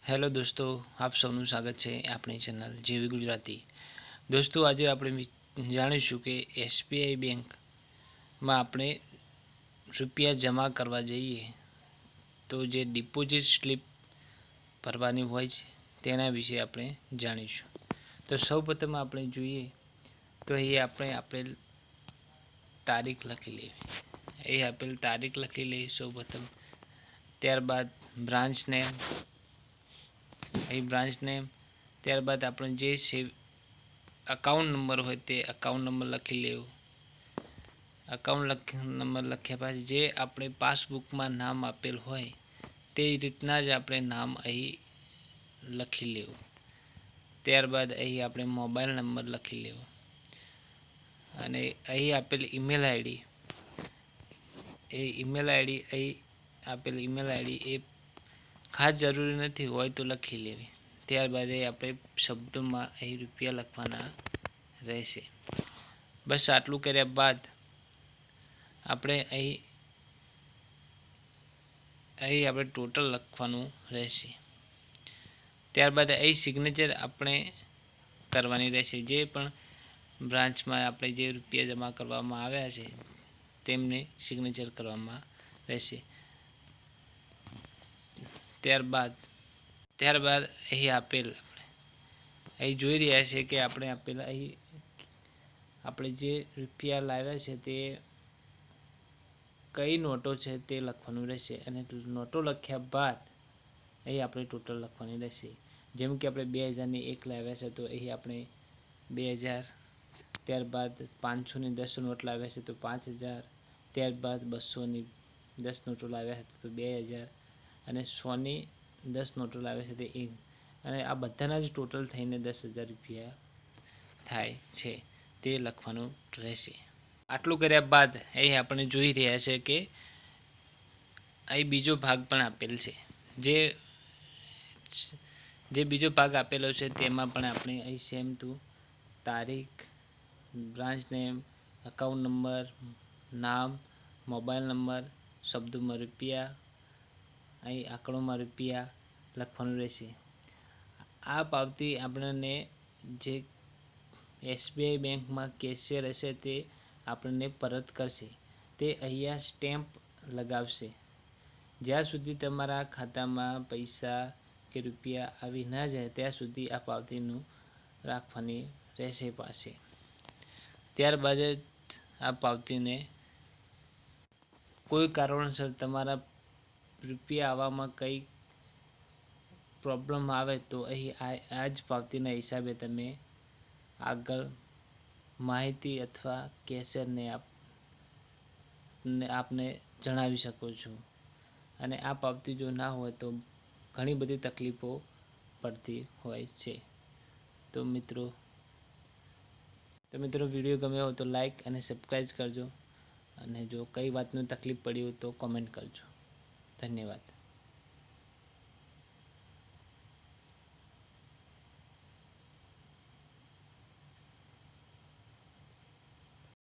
Hello દોસ્તો, આપ સૌનું સ્વાગત છે આપણી ચેનલ જેવી ગુજરાતી. દોસ્તો, આજે આપણે જાણીશું કે એસબીઆઈ બેંકમાં આપણે રૂપિયા જમા કરવા જઈએ તો જે ડિપોઝિટ સ્લિપ ભરવાની હોય છે તેના વિશે આપણે જાણીશું. તો સૌપ્રથમ આપણે જોઈએ તો અહીં આપણે આપેલ તારીખ લખી લેવી. અહીં આપેલ તારીખ લખી લઈએ સૌપ્રથમ. ત્યારબાદ બ્રાન્ચ નેમ, અહીં બ્રાન્ચ નેમ. ત્યારબાદ આપણે જે અકાઉન્ટ નંબર હોય તે અકાઉન્ટ નંબર લખી લેવું. અકાઉન્ટ નંબર લખ્યા પછી જે આપણે પાસબુકમાં નામ આપેલ હોય તે રીતના જ આપણે નામ અહીં લખી લેવું. ત્યારબાદ અહીં આપણે મોબાઈલ નંબર લખી લેવો અને અહીં આપેલ ઈમેલ આઈડી, અહીં આપેલ ઈમેલ આઈડી એ ખાસ જરૂરી નથી, હોય તો લખી લેવી. ત્યારબાદ એ આપણે શબ્દોમાં અહીં રૂપિયા લખવાના રહેશે. બસ આટલું કર્યા બાદ આપણે અહીં આપણે ટોટલ લખવાનું રહેશે. ત્યારબાદ અહીં સિગ્નેચર આપણે કરવાની રહેશે. જે પણ બ્રાન્ચમાં આપણે જે રૂપિયા જમા કરવામાં આવ્યા છે તેમને સિગ્નેચર કરવામાં રહેશે. ત્યારબાદ અહીં જોઈ રહ્યા છે કે આપણે આપેલા અહીં આપણે જે રૂપિયા લાવ્યા છે તે કઈ નોટો છે તે લખવાનું રહેશે અને નોટો લખ્યા બાદ અહીં આપણે ટોટલ લખવાની રહેશે. જેમ કે આપણે 2000ની એક લાવ્યા છે તો અહીં આપણે 2000. ત્યારબાદ 500ની 10 નોટ લાવ્યા છે તો 5000. ત્યારબાદ 200ની 10 નોટો લાવ્યા હતા તો 2000 અને 100ની 10 નોટો લાવ્યા છે તે 1. અને આ બધાના જ ટોટલ થઈને 10,000 રૂપિયા થાય છે તે લખવાનું રહેશે. આટલું કર્યા બાદ અહીં આપણે જોઈ રહ્યા છે કે અહીં બીજો ભાગ પણ આપેલ છે. જે બીજો ભાગ આપેલો છે તેમાં પણ આપણે અહીં સેમ ટુ તારીખ, બ્રાન્ચ નેમ, અકાઉન્ટ નંબર, નામ, મોબાઈલ નંબર, શબ્દોમાં રૂપિયા, અહીં આંકડોમાં રૂપિયા લખવાનું રહેશે. આ પાવતી આપણને જે એસબીઆઈ બેંકમાં કેશિયર હશે તે આપણને પરત કરશે. તે અહીંયા સ્ટેમ્પ લગાવશે. જ્યાં સુધી તમારા ખાતામાં પૈસા કે રૂપિયા આવી ના જાય ત્યાં સુધી આ પાવતીનું રાખવાની રહેશે પાસે. ત્યારબાદ આ પાવતીને કોઈ કારણોસર તમારા રૂપિયા આવવામાં કંઈ પ્રોબ્લેમ આવે તો અહીં આ જ પાવતીના હિસાબે તમે આગળ માહિતી અથવા કેશિયરને આપને જણાવી શકો છો. અને આ પાવતી જો ના હોય તો ઘણી બધી તકલીફો પડતી હોય છે. તો મિત્રો વિડીયો ગમ્યો હોય તો લાઈક અને સબસ્ક્રાઈબ કરજો અને જો કઈ વાતની તકલીફ પડી હોય તો કોમેન્ટ કરજો. ધન્યવાદ.